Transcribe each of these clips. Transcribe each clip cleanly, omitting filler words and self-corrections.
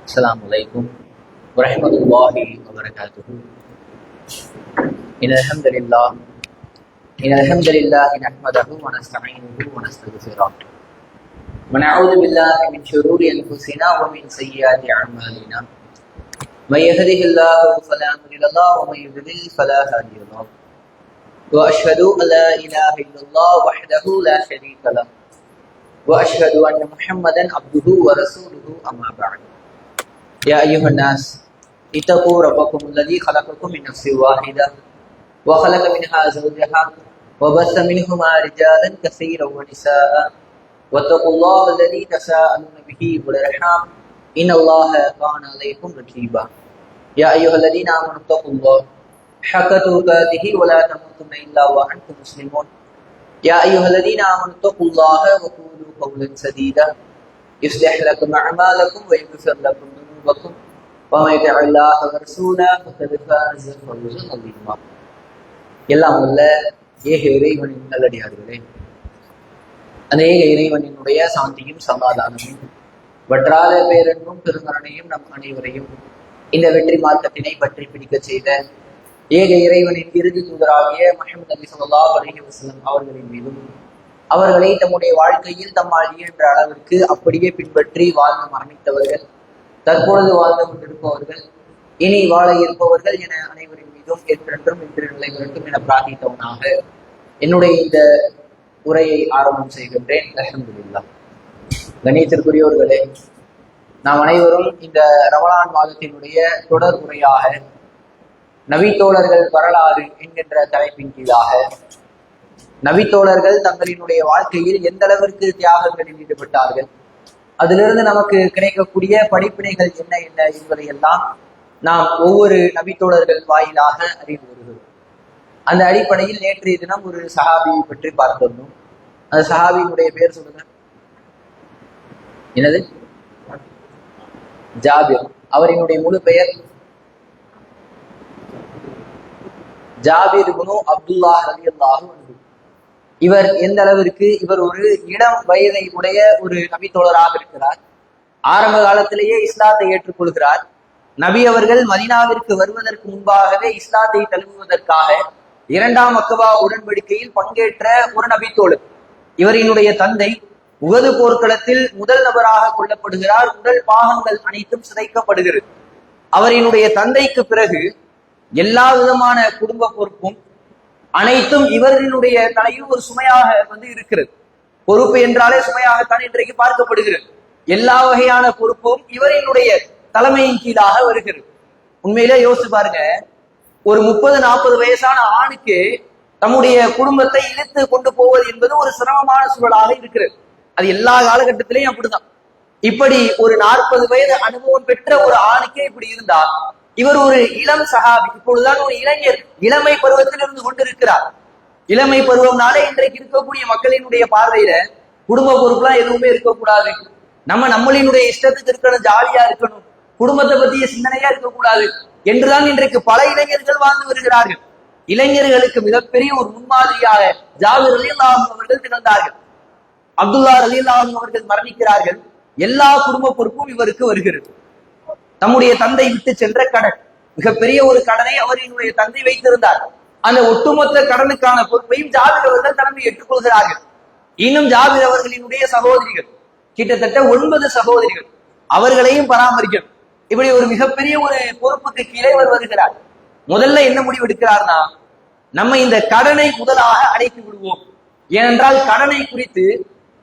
السلام عليكم ورحمة الله وبركاته. إن الحمد لله نحمده ونستعينه ونستغفره ونعوذ بالله من شرور أنفسنا ومن سيئات أعمالنا. من يهده الله فلا مضل له ومن يضلل فلا هادي له. وأشهد أن لا إله إلا الله وحده لا شريك له وأشهد أن محمدا عبده ورسوله أما بعد. يا أيها الناس اتقوا ربكم الذي خلقكم من نفس واحدة وخلق منها زوجها وبث منهما رجالا كثيرا ونساء واتقوا الله الذي تساءلون به والأرحام إن الله كان عليكم رقيبا. يا أيها الذين آمنوا اتقوا الله حق تقاته ولا تموتن إلا وأنتم مسلمون. يا أيها الذين آمنوا اتقوا الله وقولوا قولا سديدا يصلح لكم أعمالكم ويغفر لكم ذنوبكم ومن يطع الله ورسوله فقد فاز فوزا عظيما. எல்லாம் உள்ள ஏக இறைவனின் நல்லடியார்களே, அந்த ஏக இறைவனினுடைய சாந்தியும் சமாதானமும் வற்றாத பேரன்பும் பெருங்கருணையும் நம் அனைவரையும் இந்த வெற்றி மார்க்கத்தினை பற்றி பிடிக்க செய்த ஏக இறைவனின் இறுதி தூதராகிய முஹம்மது நபி ஸல்லல்லாஹு அலைஹி வஸல்லம் அவர்களின் மீதும் அவர்களை தம்முடைய வாழ்க்கையில் தம்மால் இயன்ற அளவிற்கு அப்படியே பின்பற்றி வாழ்ந்து மரணித்தவர்கள், தற்பொழுது வாழ்ந்து கொண்டிருப்பவர்கள், இனி வாழ இருப்பவர்கள் என அனைவரின் மீதும் என்றென்றும் இன்று நிலைவரட்டும் என பிரார்த்தித்தவனாக என்னுடைய இந்த உரையை ஆரம்பம் செய்கின்றேன். அல்ஹம்துலில்லாஹ். கண்ணியத்திற்குரியவர்களே, நாம் அனைவரும் இந்த ரமலான் மாதத்தினுடைய தொடர் உரையாக நபித்தோழர்கள் வரலாறு என்கின்ற தலைப்பின் கீழாக நபித்தோழர்கள் தங்களினுடைய வாழ்க்கையில் எந்த அளவிற்கு தியாகங்களில் ஈடுபட்டார்கள், அதிலிருந்து நமக்கு கிடைக்கக்கூடிய படிப்பினைகள் என்ன என்ன என்பதையெல்லாம் நாம் ஒவ்வொரு நபித்தோழர்கள் வாயிலாக அறிந்து வருகிறோம். அந்த அடிப்படையில் நேற்றைய தினம் ஒரு சஹாபியை பற்றி பார்த்திருந்தோம். அந்த சஹாபியினுடைய பேர் சொல்லுங்க. என்னது? ஜாபிர். அவரினுடைய முழு பெயர் ஜாபிர் இப்னு அப்துல்லாஹ் ரலியல்லாஹு அன்ஹு. இவர் எந்த அளவிற்கு இவர் ஒரு இளம் வயதை உடைய ஒரு நபித்தோழராக இருக்கிறார். ஆரம்ப காலத்திலேயே இஸ்லாத்தை ஏற்றுக்கொள்கிறார். நபி அவர்கள் மதீனாவிற்கு வருவதற்கு முன்பாகவே இஸ்லாத்தை தழுவுவதற்காக இரண்டாம் அக்கபா உடன்படிக்கையில் பங்கேற்ற ஒரு நபித்தோழர். இவரினுடைய தந்தை உகது போர்க்களத்தில் முதல் நபராக கொல்லப்படுகிறார். உடல் பாகங்கள் அனைத்தும் சிதைக்கப்படுகிறது. அவரினுடைய தந்தைக்கு பிறகு எல்லா விதமான குடும்ப பொறுப்பும் அனைத்தும் இவரினுடைய தலையில் ஒரு சுமையாக இருக்கிறது. பொறுப்பு என்றாலே சுமையாகத்தான் இன்றைக்கு பார்க்கப்படுகிறது. எல்லா வகையான பொறுப்பும் இவரினுடைய தலைமையின் கீழாக வருகிறது. உண்மையிலே யோசிச்சு பாருங்க, ஒரு 30-40 வயசான ஆணுக்கு தம்முடைய குடும்பத்தை இழுத்து கொண்டு போவது என்பது ஒரு சிரமமான சூழலாக இருக்கிறது. அது எல்லா காலகட்டத்திலையும் அப்படிதான். இப்படி ஒரு 40 வயது அனுபவம் பெற்ற ஒரு ஆணுக்கே இப்படி இருந்தால், இவர் ஒரு இளம் சஹாபி, இப்பொழுதுதான் ஒரு இளைஞர் இளமை பருவத்தில் இருந்து கொண்டிருக்கிறார். இளமை பருவம்னாலே இன்றைக்கு இருக்கக்கூடிய மக்களினுடைய பார்வையில குடும்ப பொறுப்புலாம் எதுவுமே இருக்கக்கூடாது, நம்மளினுடைய இஷ்டத்துக்கு இருக்கணும், ஜாலியா இருக்கணும், குடும்பத்தை பத்திய சிந்தனையா இருக்கக்கூடாது என்றுதான் இன்றைக்கு பல இளைஞர்கள் வாழ்ந்து வருகிறார்கள். இளைஞர்களுக்கு மிகப்பெரிய ஒரு முன்மாதிரியாக ஜாபிர் ரலியல்லாஹு அன்ஹு அவர்கள் திகழ்ந்தார்கள். அப்துல்லா ரலியல்லாஹு அன்ஹு அவர்கள் மரணிக்கிறார்கள். எல்லா குடும்ப பொறுப்பும் இவருக்கு வருகிறது. தம்முடைய தந்தை விட்டு சென்ற கடன், மிகப்பெரிய ஒரு கடனை அவரினுடைய தந்தை வைத்திருந்தார். அந்த ஒட்டுமொத்த கடனுக்கான பொறுப்பையும் ஜாபிர் அவர்கள் தலைமை ஏற்றுக்கொள்கிறார்கள். இன்னும் ஜாபிர் அவர்களினுடைய சகோதரிகள் கிட்டத்தட்ட 9 சகோதரிகள், அவர்களையும் பராமரிக்கணும். இப்படி ஒரு மிகப்பெரிய ஒரு பொறுப்புக்கு கீழே வருகிறார். முதல்ல என்ன முடிவு எடுக்கிறார்னா, நம்ம இந்த கடனை முதலாக அடைத்து விடுவோம். ஏனென்றால் கடனை குறித்து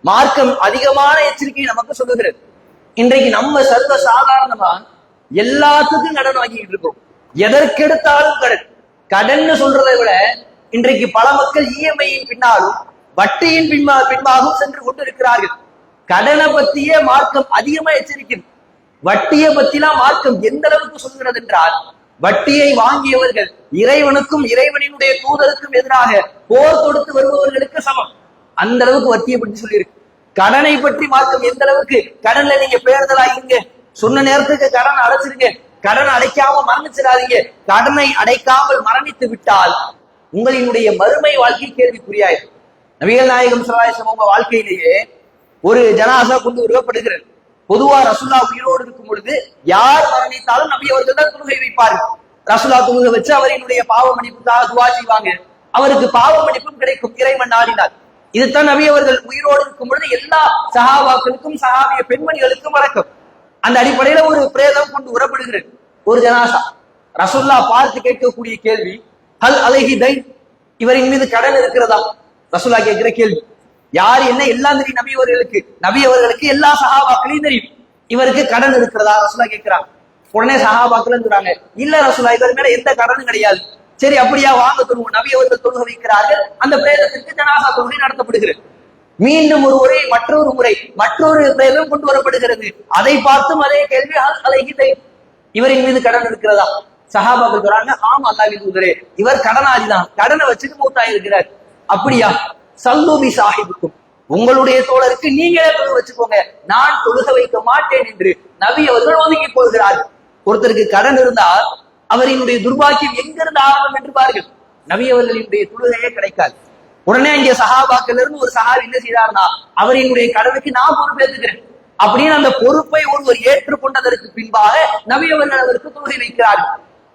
மார்க்கம் அதிகமான எச்சரிக்கை நமக்கு சொல்லுகிறது. இன்றைக்கு நம்ம சர்வ சாதாரணமா எல்லாத்துக்கும் கடன் வாங்கிட்டு இருக்கோம். எதற்கெடுத்தாலும் கடன். கடன் சொல்றதை விட இன்றைக்கு பல மக்கள் இஎம்ஐயின் பின்னாலும் வட்டியின் பின்பாகவும் சென்று கொண்டு இருக்கிறார்கள். கடனை பத்தியே மார்க்கம் அதிகமா எச்சரிக்கிறது. வட்டியை பத்திலாம் மார்க்கம் எந்த அளவுக்கு சொல்கிறது என்றால், வட்டியை வாங்கியவர்கள் இறைவனுக்கும் இறைவனினுடைய தூதருக்கும் எதிராக போர் தொடுத்து வருபவர்களுக்கு சமம். அந்த அளவுக்கு வட்டியை பற்றி சொல்லியிருக்கு. கடனை பற்றி மார்க்கம் எந்த அளவுக்கு, கடன்ல நீங்க பேர்தலாயிருங்க, சொன்ன நேரத்துக்கு கடன் அடைச்சிருங்க, கடன் அடைக்காம மரணிச்சிடாதீங்க, கடனை அடைக்காமல் மரணித்து விட்டால் உங்களினுடைய மறுமை வாழ்க்கை கேள்விக்குரியாயிரும். நபிகள் நாயகம் ஸல்லல்லாஹு அலைஹி வஸல்லம் வாழ்க்கையிலேயே ஒரு ஜனாசா கொண்டு வருவப்படுகிறது. பொதுவா ரசூலா உயிரோடு இருக்கும் பொழுது யார் மரணித்தாலும் நபி அவர்கள் தான் தொழுகை வைப்பார்கள். ரசூலா தொழுகை வச்சு அவரினுடைய பாவ மன்னிப்புக்காக துவா செய்வாங்க. அவருக்கு பாவ மன்னிப்பும் கிடைக்கும் இறைவன் நாடினார். இதுதான் நபி அவர்கள் உயிரோடு இருக்கும் பொழுது எல்லா சஹாபாக்களுக்கும் சஹாபிய பெண்மணிகளுக்கும் வழக்கம். அந்த அடிப்படையில ஒரு பிரேதம் கொண்டு வரப்படுகிறது, ஒரு ஜனாசா. ரசூல்லா பார்த்து கேட்கக்கூடிய கேள்வி, ஹல் அலைஹி தைன், இவரின் மீது கடன் இருக்கிறதா? ரசூல்லா கேட்கிற கேள்வி. யார் என்ன எல்லாம் தெரியும் நபி அவர்களுக்கு எல்லா சஹாபாக்களையும் தெரியும். இவருக்கு கடன் இருக்கிறதா ரசூல்லா கேட்கிறாங்க. உடனே சஹாபாக்கள் இருக்கிறாங்க, இல்ல ரசூல்லா இவர் மேல எந்த கடனும் கிடையாது. சரி அப்படியா, வாங்க தொழுவோம். நபி அவர்கள் தொழுக வைக்கிறார்கள். அந்த பிரேதத்திற்கு ஜனாசா தொழுகை நடத்தப்படுகிறது. மீண்டும் ஒரு முறை மற்றொரு பிரேதம் கொண்டு வரப்படுகிறது. அதை பார்த்தும் அதே கேள்வி, அலைஹி தைன், இவரின் மீது கடன் இருக்கிறதா? சஹாபாக்கள் சொல்றாங்க, ஆமா அல்லாஹ்வின் தூதரே, இவர் கடனாளிதான், கடனை வச்சுட்டு மூத்தாயிருக்கிறார். அப்படியா, சல்லூபி சாஹிபுக்கும், உங்களுடைய தோழருக்கு நீங்களே தொழுக வச்சுக்கோங்க, நான் தொழுக வைக்க மாட்டேன் என்று நபி அவர்கள் ஒதுங்கி போகிறார்கள். ஒருத்தருக்கு கடன் இருந்தால் அவரினுடைய துர்பாக்கியம் எங்கிருந்து ஆரம்பம் என்று பாருங்கள். நபி அவர்களினுடைய தொழுகையே கிடைக்காது. உடனே இங்கே சஹாபாக்கள் இருந்து ஒரு சஹாபி என்ன செய்தார்னா, அவரினுடைய கடனுக்கு நான் பொறுப்பேற்றுக்கிறேன் அப்படின்னு அந்த பொறுப்பை ஒருவர் ஏற்றுக்கொண்டதற்கு பின்பாக நபி அவர்கள் அவருக்கு தொழுகை வைக்கிறார்கள்.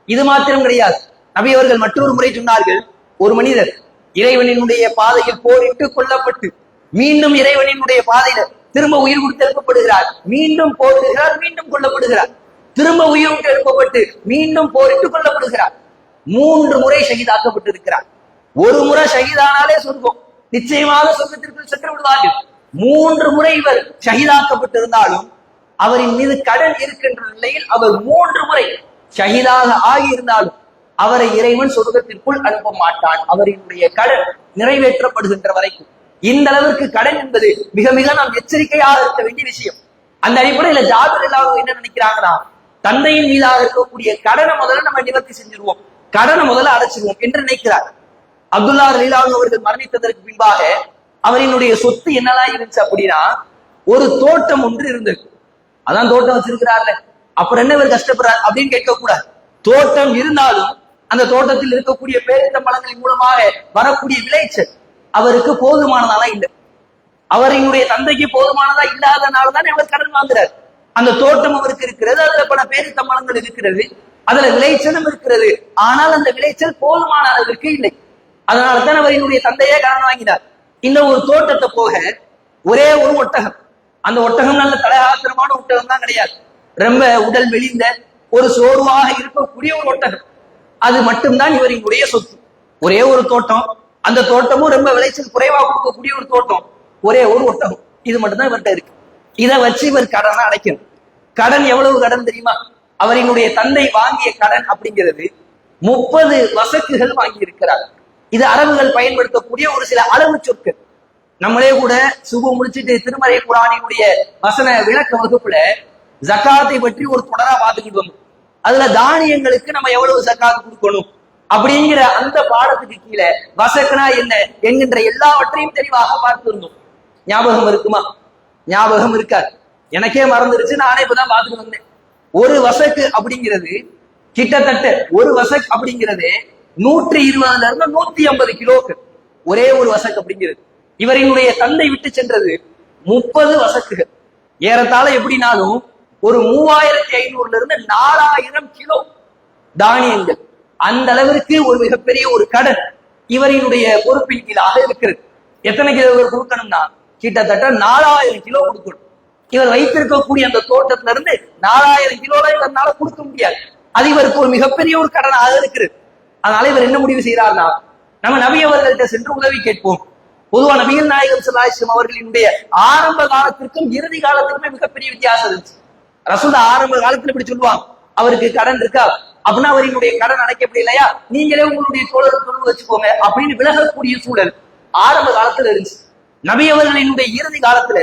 இது மாத்திரம் கிடையாது, நபி அவர்கள் மற்றொரு முறை சொன்னார்கள், ஒரு மனிதர் இறைவனினுடைய பாதையில் போரிட்டு கொல்லப்பட்டு மீண்டும் இறைவனினுடைய பாதையில திரும்ப உயிர் கொடுத்து எழுப்பப்படுகிறார், மீண்டும் போரிடுகிறார், மீண்டும் கொல்லப்படுகிறார், திரும்ப உயிர் விட்டு எழுப்பப்பட்டு மீண்டும் போரிட்டு கொல்லப்படுகிறார். 3 முறை ஷஹீதாக்கப்பட்டிருக்கிறார். ஒரு முறை ஷஹீதானாலே சொர்க்கம், நிச்சயமாக சொர்க்கத்திற்கு சென்று விடுவார்கள். 3 முறை இவர் ஷஹீதாக்கப்பட்டிருந்தாலும் அவரின் மீது கடன் இருக்கின்ற நிலையில் அவர் 3 முறை ஷஹீதாக ஆகி இருந்தாலும் அவரை இறைவன் சொர்க்கத்திற்குள் அனுப்ப மாட்டான், அவரினுடைய கடன் நிறைவேற்றப்படுகின்ற வரைக்கும். இந்த அளவிற்கு கடன் என்பது மிக மிக நாம் எச்சரிக்கையாக இருக்க வேண்டிய விஷயம். அந்த அடிப்படையில ஜாபிர் எல்லாரும் என்ன நினைக்கிறாங்கன்னா, தந்தையின் மீதாக இருக்கக்கூடிய கடனை முதல்ல நம்ம நிவர்த்தி செஞ்சிருவோம், கடனை முதல்ல அடைச்சிருவோம் என்று நினைக்கிறார். அப்துல்லா ரலியல்லாஹு அவர்கள் மரணித்ததற்கு பின்பாக அவரினுடைய சொத்து என்னெல்லாம் இருந்துச்சு அப்படின்னா, ஒரு தோட்டம் ஒன்று இருந்தது. அதான் தோட்டம் வச்சிருக்கிறார்ல, அப்புறம் என்ன இவர் கஷ்டப்படுறார் அப்படின்னு கேட்கக்கூடாது. தோட்டம் இருந்தாலும் அந்த தோட்டத்தில் இருக்கக்கூடிய பேரித்தம்பழங்களின் மூலமாக வரக்கூடிய விளைச்சல் அவருக்கு போதுமானதால இல்லை, அவரினுடைய தந்தைக்கு போதுமானதா இல்லாதனால்தான் அவர் கடன் வாங்குறார். அந்த தோட்டம் அவருக்கு இருக்கிறது, அதுல பல பேரித்தம்பழங்கள் இருக்கிறது, அதுல விளைச்சலும் இருக்கிறது, ஆனால் அந்த விளைச்சல் போதுமான அளவிற்கு இல்லை. அதனால்தான் அவரினுடைய தந்தையே கடன் வாங்கினார். இந்த ஒரு தோட்டத்தை போக ஒரே ஒரு ஒட்டகம், அந்த ஒட்டகம் நல்ல தலையாத்திரமான ஒட்டகம் தான் கிடையாது, ரொம்ப உடல் மெலிந்த ஒரு சோர்வாக இருக்கக்கூடிய ஒரு ஒட்டகம், அது மட்டும்தான் இவரினுடைய சொத்து. ஒரே ஒரு தோட்டம், அந்த தோட்டமும் ரொம்ப விளைச்சல் குறைவா கொடுக்கக்கூடிய ஒரு தோட்டம், ஒரே ஒரு ஒட்டகம், இது மட்டும்தான் இவர்கிட்ட இருக்கு. இதை வச்சு இவர் கடனை அடைக்கணும். கடன் எவ்வளவு கடன் தெரியுமா? அவரினுடைய தந்தை வாங்கிய கடன் அப்படிங்கிறது 30 வசக்குகள் வாங்கி இருக்கிறார். இது அரபுகள் பயன்படுத்தக்கூடிய ஒரு சில அளவு சொற்கள். நம்மளே கூட சுபு முடிச்சுட்டு திருமறை குர்ஆனினுடைய வசன விளக்க வகுப்புல ஜக்காத்தை பற்றி ஒரு தொடரா பார்த்துக்கிட்டு வந்தோம். அதுல தானியங்களுக்கு நம்ம எவ்வளவு ஜக்காத் கொடுக்கணும் அப்படிங்கிற அந்த பாடத்துக்கு கீழே வசக்குனா என்ன என்கின்ற எல்லாவற்றையும் தெளிவாக பார்த்திருந்தோம். ஞாபகம் இருக்குமா? ஞாபகம் இருக்காது, எனக்கே மறந்துருச்சு, நானே இப்பதான் பார்த்துட்டு வந்தேன். ஒரு வசக்கு அப்படிங்கிறது கிட்டத்தட்ட ஒரு வசக் அப்படிங்கிறது 120 இருந்து 150 கிலோக்கள், ஒரே ஒரு வசக் அப்படிங்கிறது. இவரினுடைய தந்தை விட்டு சென்றது 30 வசக்குகள், ஏறத்தாழ எப்படினாலும் ஒரு 3500 இருந்து 4000 கிலோ தானியங்கள். அந்த அளவிற்கு ஒரு மிகப்பெரிய ஒரு கடன் இவரினுடைய பொறுப்பின் கீழாக இருக்கிறது. எத்தனை கிலோ இவர் கொடுக்கணும்னா கிட்டத்தட்ட 4000 கிலோ கொடுக்கணும். இவர் வைத்திருக்கக்கூடிய அந்த தோட்டத்துல இருந்து 4000 கிலோல இவரால கொடுக்க முடியாது, அது இவருக்கு ஒரு மிகப்பெரிய ஒரு கடனாக இருக்கிறது. அதனால இவர் என்ன முடிவு செய்யறாருன்னா, நம்ம நபி அவர்கள்ட்ட சென்று உதவி கேட்போம். பொதுவா நபிகள் நாயகம் ஸல்லல்லாஹு அலைஹி வஸல்லம் அவர்களினுடைய ஆரம்ப காலத்திற்கும் இறுதி காலத்திற்குமே மிகப்பெரிய வித்தியாசம் இருந்துச்சு. ரசூல் ஆரம்ப காலத்துல இப்படி சொல்லுவாங்க, அவருக்கு கடன் இருக்கா அப்படின்னா அவரினுடைய கடன் அடைக்கப்பட இல்லையா, நீங்களே உங்களுடைய தோழருக்கு தொழில் வச்சுக்கோங்க அப்படின்னு விலகக்கூடிய சூழல் ஆரம்ப காலத்துல இருந்துச்சு. நபி அவர்களினுடைய இறுதி காலத்துல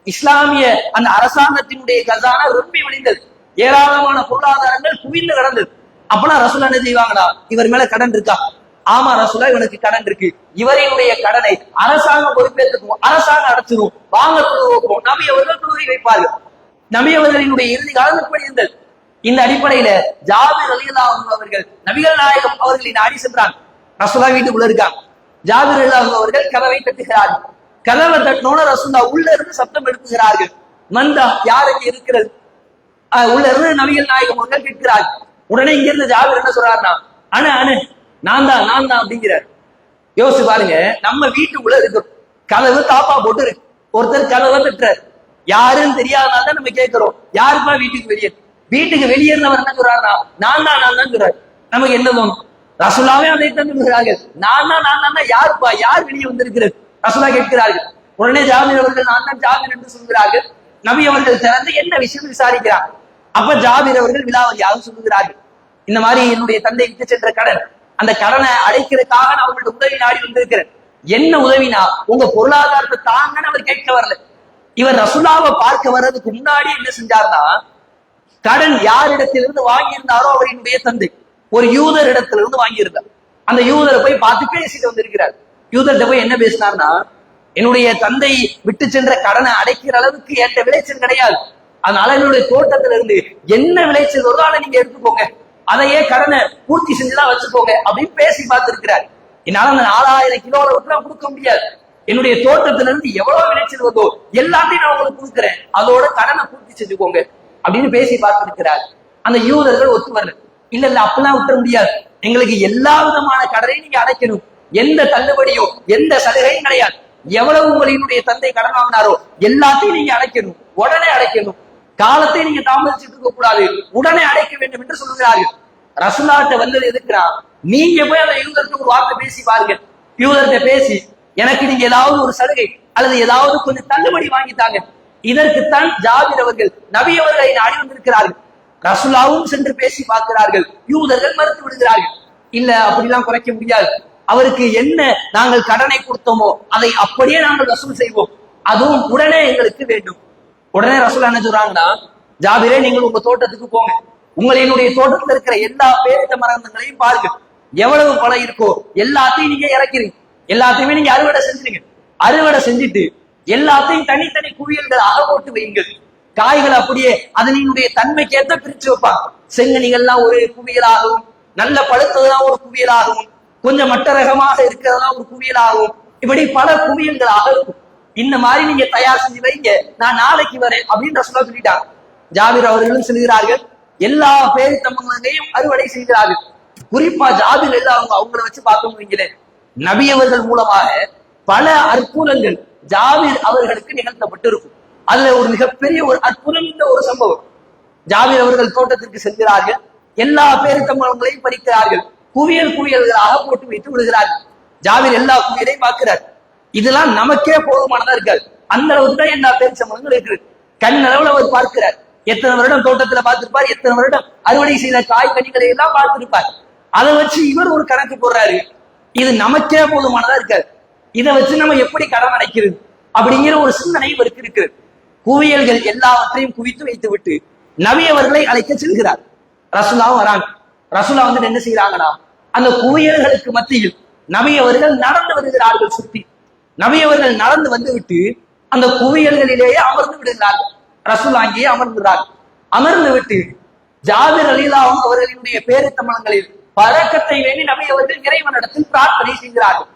இஸ்லாமிய அந்த அரசாங்கத்தினுடைய கசானா ரொம்பி விளைந்தது, ஏராளமான பொருளாதாரங்கள் குவிந்து கிடந்தது. அப்பனா ரசூல் என்ன செய்வாங்களா, இவர் மேல கடன் இருக்கா? ஆமா ரசூலா, இவனுக்கு கடன் இருக்கு, இவரினுடைய கடனை அரசாங்கம் பொறுப்பேற்றுக்கும், அரசாங்கம் அடைச்சிரும், வாங்க தொழுவோம். நபி அவர்கள் தொழுகை வைப்பார்கள். நபி அவர்களினுடைய இறுதி காலம் இப்படி இருந்தது. இந்த அடிப்படையில ஜாபிர் ரலியல்லாஹு அவர்கள் நபிகள் நாயகம் அவர்களின் நாடி சென்றாங்க. ரசூலா வீட்டுக்குள்ள இருக்காங்க. ஜாபிர் ரலியல்லாஹு அவர்கள் கதவை தட்டுகிறார்கள். கதவை தட்டினோட ரசூலா உள்ள இருந்து சத்தம் எழுப்புகிறார்கள், மந்தா யார் இங்க இருக்கிறது? உள்ள இருந்து நபிகள் நாயகம் அவர்கள் கேட்கிறார். உடனே இங்க இருந்து ஜாபிர் என்ன சொல்றாருன்னா, அணு நான் தான் அப்படிங்கிறார். யோசிச்சு பாருங்க, நம்ம வீட்டுக்குள்ள இருக்கிறோம், கதவு தாப்பா போட்டு இருக்கு, ஒருத்தர் கதவை தட்டுறாரு, யாருன்னு தெரியாதனால தான் நம்ம கேட்கிறோம், யாருப்பா வீட்டுக்கு வெளியே? வீட்டுக்கு வெளியே இருந்தவர் என்ன சொல்றாருன்னா, நான் தான் சொல்றாரு. நமக்கு என்ன தோணும்? ரசூலாவே அதைத்தான் சொல்கிறார்கள், நான் தான் யாருப்பா, யார் வெளியே வந்திருக்கிறது? ரசூலா கேட்கிறார்கள். உடனே ஜாபிர் அவர்கள் நான் தான் ஜாபிர் என்று சொல்கிறார்கள். நபி அவர்கள் திறந்து என்ன விஷயம் விசாரிக்கிறார். அப்ப ஜாபிர் அவர்கள் விலாவதியாக சொல்லுகிறார்கள், இந்த மாதிரி என்னுடைய தந்தை விட்டு சென்ற கடன், அந்த கடனை அடைக்கிறதுக்காக நான் அவங்களோட உதவி நாடி வந்திருக்கிறேன். என்ன உதவினா, உங்க பொருளாதாரத்தை தாங்கன்னு அவர் கேட்க வரல. இவர் ரசூலாவை பார்க்க வர்றதுக்கு முன்னாடி என்ன செஞ்சார்னா, கடன் யாரிடத்திலிருந்து வாங்கியிருந்தாரோ அவரினுடைய தந்தை ஒரு யூதர் இடத்திலிருந்து வாங்கியிருந்தார். அந்த யூதரை போய் பார்த்து பேசிட்டு வந்திருக்கிறார். யூதர்கிட்ட போய் என்ன பேசினார்னா, என்னுடைய தந்தை விட்டு சென்ற கடனை அடைக்கிற அளவுக்கு என்கிட்ட விளைச்சல் கிடையாது, அதனால என்னுடைய தோட்டத்துல இருந்து என்ன விளைச்சல் வருதோ அதை நீங்க எடுத்துக்கோங்க, அதையே கடனை பூர்த்தி செஞ்சுதான் வச்சுக்கோங்க அப்படின்னு பேசி பார்த்திருக்கிறார். என்னால அந்த 4000 கிலோல விட்டு கொடுக்க முடியாது, என்னுடைய தோட்டத்துல இருந்து எவ்வளவு விளைச்சல் வருதோ எல்லாத்தையும் நான் உங்களுக்கு கொடுக்குறேன், அதோட கடனை பூர்த்தி செஞ்சுக்கோங்க அப்படின்னு பேசி பார்த்திருக்கிறார். அந்த யூதர்கள் ஒத்து வரல. இல்ல அப்பெல்லாம் விட்டுற முடியாது, எங்களுக்கு எல்லா விதமான கடனையும் நீங்க அடைக்கணும், எந்த தள்ளுபடியோ எந்த சலுகையும் கிடையாது, எவ்வளவு உங்களினுடைய தந்தை கடன் வாங்கினாரோ எல்லாத்தையும் நீங்க அடைக்கணும், உடனே அடைக்கணும், காலத்தை நீங்க தாமதிச்சுட்டு இருக்க கூடாது, உடனே அடைக்க வேண்டும் என்று சொல்லுகிறார்கள். ரசூலாட்ட வந்தது எதுக்குறா, நீங்க போய் அந்த யூதர்கிட்ட ஒரு வார்த்தை பேசி பாருங்க, யூதர்கிட்ட பேசி எனக்கு நீங்க ஏதாவது ஒரு சலுகை அல்லது ஏதாவது கொஞ்சம் தள்ளுபடி வாங்கித்தாங்க. இதற்குத்தான் ஜாபிர் அவர்கள் நபி அவர்களை நாடி வந்திருக்கிறார்கள். ரசூலாவும் சென்று பேசி பார்க்கிறார்கள், யூதர்கள் மறுத்து விடுகிறார்கள். இல்ல அப்படிலாம் குறைக்க முடியாது, அவருக்கு என்ன நாங்கள் கடனை கொடுத்தோமோ அதை அப்படியே நாங்கள் வசூல் செய்வோம், அதுவும் உடனே எங்களுக்கு வேண்டும். உடனே ரசூலா என்ன சொல்றாங்கன்னா, ஜாபிரே நீங்கள் உங்க தோட்டத்துக்கு போங்க, உங்களினுடைய தோட்டத்தில் இருக்கிற எல்லா பேரிட்ட மரங்களையும் பாருங்க, எவ்வளவு பழம் இருக்கோ எல்லாத்தையும் நீங்க இறக்கிறீங்க, எல்லாத்தையுமே நீங்க அறுவடை செஞ்சுருங்க, அறுவடை செஞ்சுட்டு எல்லாத்தையும் தனித்தனி குவியல்களாக போட்டு வைங்க, காய்கள் அப்படியே அதனுடைய தன்மைக்கு ஏற்ற பிரிச்சு வைப்பாங்க, செங்கனிகள்லாம் ஒரு குவியலாகவும், நல்ல பழுத்ததுதான் ஒரு குவியலாகவும், கொஞ்சம் மட்ட ரகமாக இருக்கிறதெல்லாம் ஒரு குவியலாகவும், இப்படி பல குவியல்களாக இருக்கும். இந்த மாதிரி நீங்க தயார் செஞ்சு வைங்க, நான் நாளைக்கு வரேன் அப்படின்னு ரசூலா சொல்லிட்டாங்க. ஜாபிர் அவர்களும் சொல்கிறார்கள், எல்லா பேரித்தம்பங்களையும் அறுவடை செய்கிறார்கள். குறிப்பா ஜாபிர் எல்லாம் அவங்களை வச்சு பார்க்க நபி அவர்கள் மூலமாக பல அற்புதங்கள் ஜாபிர் அவர்களுக்கு நிகழ்த்தப்பட்டிருக்கும். அதுல ஒரு மிகப்பெரிய ஒரு அற்புதம் இந்த ஒரு சம்பவம். ஜாபிர் அவர்கள் தோட்டத்திற்கு செல்கிறார்கள், எல்லா பேரித்தம்பங்களையும் பறிக்கிறார்கள், குவியல்களாக போட்டு வைத்து விடுகிறார்கள். ஜாபிர் எல்லா குவியலையும் பார்க்கிறார், இதெல்லாம் நமக்கே போதுமானதா இருக்காது, அந்த அளவுக்கு தான் எல்லா பேரிச்சம்பழங்கள் இருக்குது. கண் அளவுல அவர் பார்க்கிறார், எத்தனை வருடம் தோட்டத்துல பார்த்திருப்பார், எத்தனை வருடம் அறுவடை செய்த காய் கனிகளை எல்லாம் பார்த்திருப்பார். அதை வச்சு இவர் ஒரு கணக்கு போடுறாரு, இது நமக்கே போதுமானதா இருக்காது, இதை வச்சு நம்ம எப்படி கடன் அடைக்கிறது அப்படிங்கிற ஒரு சிந்தனை இவருக்கு இருக்கிறது. குவியல்கள் எல்லாவற்றையும் குவித்து வைத்து விட்டு நபி அவர்களை அழைக்க செல்கிறார். ரசூலாவும் வராங்க. ரசூலா வந்து என்ன செய்யறாங்கன்னா, அந்த குவியல்களுக்கு மத்தியில் நபி அவர்கள் நடந்து வருகிறார்கள். சுத்தி நபி அவர்கள் நடந்து வந்து விட்டு அந்த குவியல்களிலேயே அமர்ந்து விடுகிறார்கள். ரசூலா அங்கேயே அமர்ந்துறார்கள். அமர்ந்து விட்டு ஜாபிர் ரலியல்லாஹு அவர்களினுடைய பேரித்தம்பலங்களில் பரக்கத்தை வேண்டி நபி அவர்கள் இறைவனிடத்தில் பிரார்த்தனை செய்கிறார்கள்.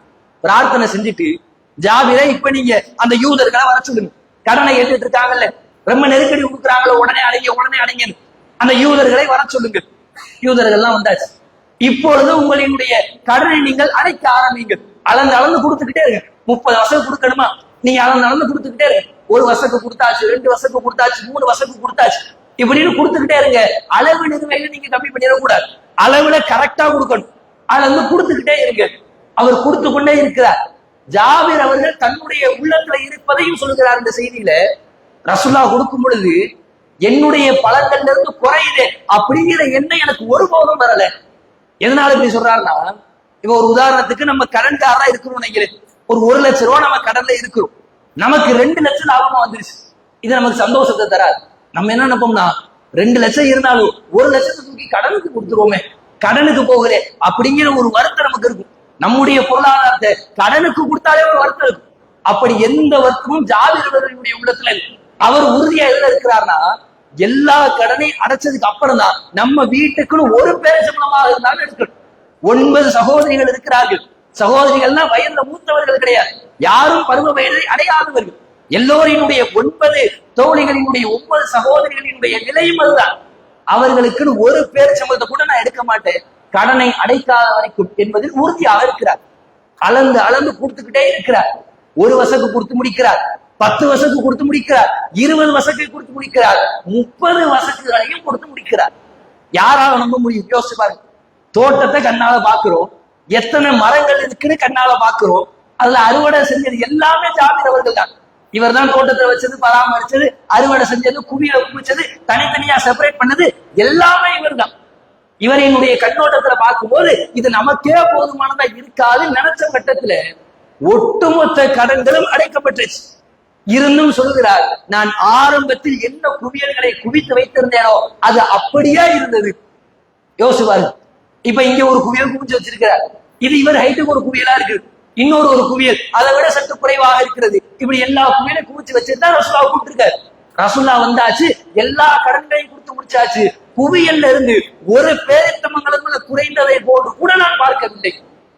பிரார்த்தனை செஞ்சுட்டு, ஜாபிரை இப்ப நீங்க அந்த யூதர்களை வர சொல்லுங்க, கடனை ஏற்றுட்டு இருக்காங்கல்ல, ரொம்ப நெருக்கடி கொடுக்குறாங்களோ, உடனே அடைங்க அந்த யூதர்களை வர சொல்லுங்க. யூதர்கள்லாம் வந்தாச்சு. இப்பொழுது உங்களினுடைய கடனை நீங்கள் அடைக்க ஆரம்பிங்க, அளந்து கொடுத்துக்கிட்டே இருங்க. 30 வருஷம் கொடுக்கணுமா, நீங்க அளந்து கொடுத்துக்கிட்டே இருங்க. 1 வருஷத்துக்கு கொடுத்தாச்சு, 2 வருஷத்துக்கு கொடுத்தாச்சு, 3 வருஷத்துக்கு கொடுத்தாச்சு, இப்படின்னு கொடுத்துக்கிட்டே இருங்க. அளவு நிறுவையில நீங்க கம்மி பண்ணிடக்கூடாது, அளவுல கரெக்டா கொடுக்கணும். அளந்து கொடுத்துக்கிட்டே இருங்க. அவர் கொடுத்து கொண்டே இருக்கிறார். ஜாபிர் அவர்கள் தன்னுடைய உள்ளத்துல இருப்பதையும் சொல்லுகிறார். இந்த செய்தியில ரசூலா கொடுக்கும் பொழுது என்னுடைய பழங்கள்ல இருந்து குறையுது அப்படிங்கிற எண்ணம் எனக்கு ஒருபோதும் வரல. எதனால இப்படி சொல்றாருன்னா, இப்ப ஒரு உதாரணத்துக்கு நம்ம கடன்காரா இருக்கிறோம் நினைக்கிறேன், ஒரு 1 லட்சம் ரூபாய் நம்ம கடன்ல இருக்கிறோம், நமக்கு 2 லட்சம் லாபமா வந்துருச்சு, இது நமக்கு சந்தோஷத்தை தராது. நம்ம என்ன நினைப்போம்னா, 2 லட்சம் இருந்தாலும் 1 லட்சத்தை தூக்கி கடனுக்கு கொடுத்துருவோமே, கடனுக்கு போகிறே அப்படிங்கிற ஒரு வருத்தம் நமக்கு இருக்கும். நம்முடைய பொருளாதாரத்தை கடனுக்கு கொடுத்தாலே ஒரு வருத்தம் இருக்கும். அப்படி எந்த வருத்தமும் ஜாபிர் அவர்களுடைய உள்ளத்துல அவர் உறுதியா எதுல இருக்கிறார்னா, எல்லா கடனையும் அடைச்சதுக்கு அப்புறம் தான் நம்ம வீட்டுக்குன்னு ஒரு பேரிச்சம்பழமாக இருந்தாலும் எடுக்கணும். 9 சகோதரிகள் இருக்கிறார்கள். சகோதரிகள்னா வயதுல மூத்தவர்கள் கிடையாது, யாரும் பருவ வயதை அடையாதவர்கள். எல்லோரினுடைய 9 தோழிகளினுடைய 9 சகோதரிகளினுடைய நிலையும் அதுதான். அவர்களுக்கு ஒரு பேர் சம்பளத்தை கூட நான் எடுக்க மாட்டேன், கடனை அடைக்காத வரைக்கும் என்பதில் உறுதியாக இருக்கிறார். அளந்து அளந்து கொடுத்துக்கிட்டே இருக்கிறார். 1 வசக்கு கொடுத்து முடிக்கிறார், 10 வசக்கு கொடுத்து முடிக்கிறார், 20 வசக்கை கொடுத்து முடிக்கிறார், 30 வசக்குகளையும் கொடுத்து முடிக்கிறார். யாரால நம்ப முடியும்? யோசிச்சு பாருங்க. தோட்டத்தை கண்ணால பாக்குறோம், எத்தனை மரங்கள் இருக்குன்னு கண்ணால பாக்குறோம், அதுல அறுவடை செஞ்சது எல்லாமே ஜாபீர் அவர்கள் தான். இவர் தான் தோட்டத்தை வச்சது, பராமரிச்சது, அறுவடை செஞ்சது, குவியலை குவிச்சது, தனித்தனியா செப்பரேட் பண்ணது எல்லாமே இவர் தான். இவரினுடைய கண்ணோட்டத்துல பார்க்கும்போது இது நமக்கே போதுமானதா இருக்காது நினைச்ச கட்டத்துல ஒட்டுமொத்த கடன்களும் அடைக்கப்பட்டுச்சு. இருந்தும் சொல்லுகிறார், நான் ஆரம்பத்தில் என்ன குவியல்களை குவித்து வைத்திருந்தேனோ அது அப்படியே இருந்தது. யோசிப்பாரு. இப்ப இங்க ஒரு குவியல் குவிச்சு வச்சிருக்கிறார், இது இவர் ஹைட்டுக்கு ஒரு குவியலா இருக்கு, இன்னொரு ஒரு குவியல் அதை விட சற்று குறைவாக இருக்கிறது. இப்படி எல்லா குவியலையும் குவிச்சு வச்சுதான் ரசூலா கூப்பிட்டுருக்காரு. ரசூலா வந்தாச்சு, எல்லா கடன்களையும் கொடுத்து முடிச்சாச்சு. குவியல்ல இருந்து ஒரு பேரித்தமங்களுக்குள்ள குறைந்ததை போன்று கூட நான் பார்க்கவில்லை.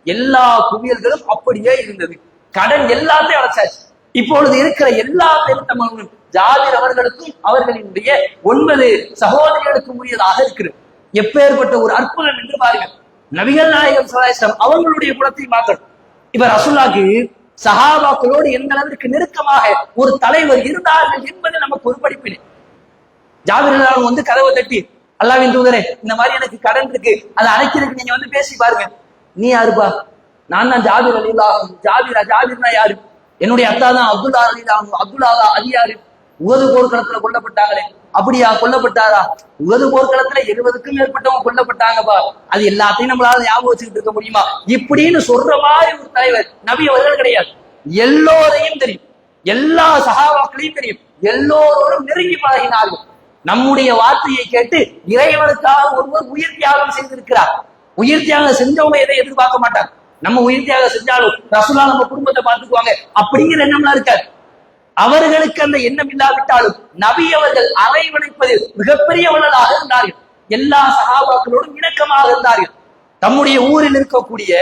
எல்லா குவியல்களும் அப்படியே இருந்தது. கடன் எல்லாத்தையும் அடைச்சாச்சு. இப்பொழுது இருக்கிற எல்லா பேரித்தமங்களும் ஜாபீர் அவர்களுக்கும் அவர்களினுடைய 9 சகோதரிகளுக்கும் உரியதாக இருக்கிறது. எப்பேற்பட்ட ஒரு அற்புதம் என்று பாருங்கள். நபிகள் நாயகம் ஸல்லல்லாஹு அலைஹி வஸல்லம் அவங்களுடைய குணத்தை மாற்றணும். இப்ப ரசூலுல்லாஹ்க்கு சஹாபாக்களோடு எந்த அளவிற்கு நெருக்கமாக ஒரு தலைவர் இருந்தார்கள் என்பது நமக்கு ஒரு படிப்பினை. ஜாபீர் வந்து கதவை தட்டி, அல்லாஹ்வின் தூதரே, இந்த மாதிரி எனக்கு கடன் இருக்கு, அதை அடைக்கிறதுக்கு நீங்க வந்து பேசி பாருங்க. நீ யாருப்பா? நான் தான் ஜாபீர் ரலியல்லாஹு அன்ஹு. ஜாபீர்னா யாரு? என்னுடைய அத்தா தான் அப்துல்லா ரலியல்லாஹு அன்ஹு. அப்துல்லா அது யாரு? உஹது போர்க்களத்துல கொல்லப்பட்டாங்களே, அப்படியா? கொல்லப்பட்டாரா? உஹது போர்க்களத்துல 70க்கும் மேற்பட்டவங்க கொல்லப்பட்டாங்கப்பா. அது எல்லாத்தையும் நம்மளால ஞாபகம் வச்சுக்கிட்டு இருக்க முடியுமா? இப்படின்னு சொல்ற மாதிரி ஒரு தலைவர் நபி அவர்கள் கிடையாது. எல்லோரையும் தெரியும், எல்லா சஹாபாக்களையும் தெரியும், எல்லோரோடும் நெருங்கி பழகினார்கள். நம்முடைய வார்த்தையை கேட்டு இறைவனுக்காக ஒருவர் உயிர் தியாகம் செய்திருக்கிறார். உயிர் தியாகம் செஞ்சவங்க எதை எதிர்பார்க்க மாட்டாங்க. நம்ம உயிர் தியாகம் செஞ்சாலும் ரசூலா நம்ம குடும்பத்தை பார்த்துக்குவாங்க அப்படிங்கிற எண்ணம்லாம் இருக்காது. அவர்களுக்கு அந்த எண்ணம் இல்லாவிட்டாலும் நபி அவர்கள் அரவணைப்பதில் மிகப்பெரியவர்களாக இருந்தார்கள். எல்லா சஹாபாக்களோடும் இணக்கமாக இருந்தார்கள். தம்முடைய ஊரில் இருக்கக்கூடிய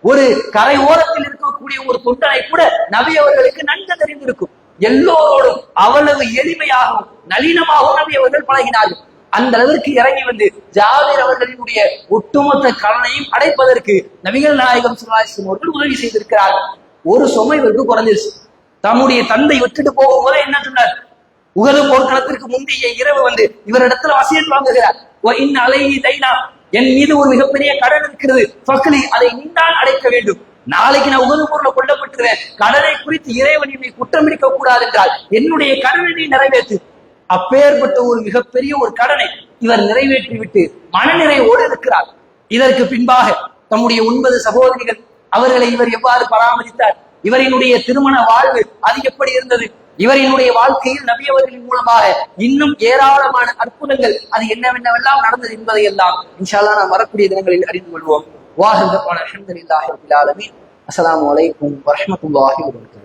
ஒரு கரை ஓரத்தில் இருக்கக்கூடிய ஒரு தொண்டனை கூட நபி அவர்களுக்கு நன்கு தெரிந்திருக்கும். எல்லோரோடும் அவ்வளவு எளிமையாகவும் நளினமாகவும் நபி அவர்கள் பழகினார்கள். அந்த அளவிற்கு இறங்கி வந்து ஜாபீர் அவர்களினுடைய ஒட்டுமொத்த கடனையும் அடைப்பதற்கு நபிகள் நாயகம் ஸல்லல்லாஹு அலைஹி வஸல்லம் அவர்கள் உதவி செய்திருக்கிறார்கள். ஒரு சுமை இவருக்கு குறைஞ்சிருச்சு. தம்முடைய தந்தை விட்டுட்டு போகும்போது என்ன சொன்னார்? உஹது போர்க்களத்திற்கு முந்தைய இரவு வந்து இவரிடத்துல வசியத் வாங்குகிறார். என் மீது ஒரு மிகப்பெரிய கடன் இருக்கிறது, ஃபக்லி, அதை நீதான் அடைக்க வேண்டும். நாளைக்கு நான் உஹது போர்ல கொல்லப்பட்டுறேன், கடனை குறித்து இறைவனை குற்றமிடிக்க கூடாது என்றால் என்னுடைய கடனை நிறைவேற்று. அப்பேற்பட்ட ஒரு மிகப்பெரிய ஒரு கடனை இவர் நிறைவேற்றி விட்டு மனநிறைவோடு இருக்கிறார். இதற்கு பின்பாக தம்முடைய 9 சகோதரிகள், அவர்களை இவர் எவ்வாறு பராமரித்தார், இவரினுடைய திருமண வாழ்வு அது எப்படி இருந்தது, இவரினுடைய வாழ்க்கையில் நபி அவர்களின் மூலமாக இன்னும் ஏராளமான அற்புதங்கள் அது என்னவென்னவெல்லாம் நடந்தது என்பதை எல்லாம் இன்ஷா அல்லாஹ் நாம் வரக்கூடிய தினங்களில் அறிந்து கொள்வோம். வாஹிர் அல்ஹம்துலில்லாஹி ரப்பில் ஆலமீன். அஸ்ஸலாமு அலைக்கும் வரஹ்மத்துல்லாஹி வபரகாத்துஹு.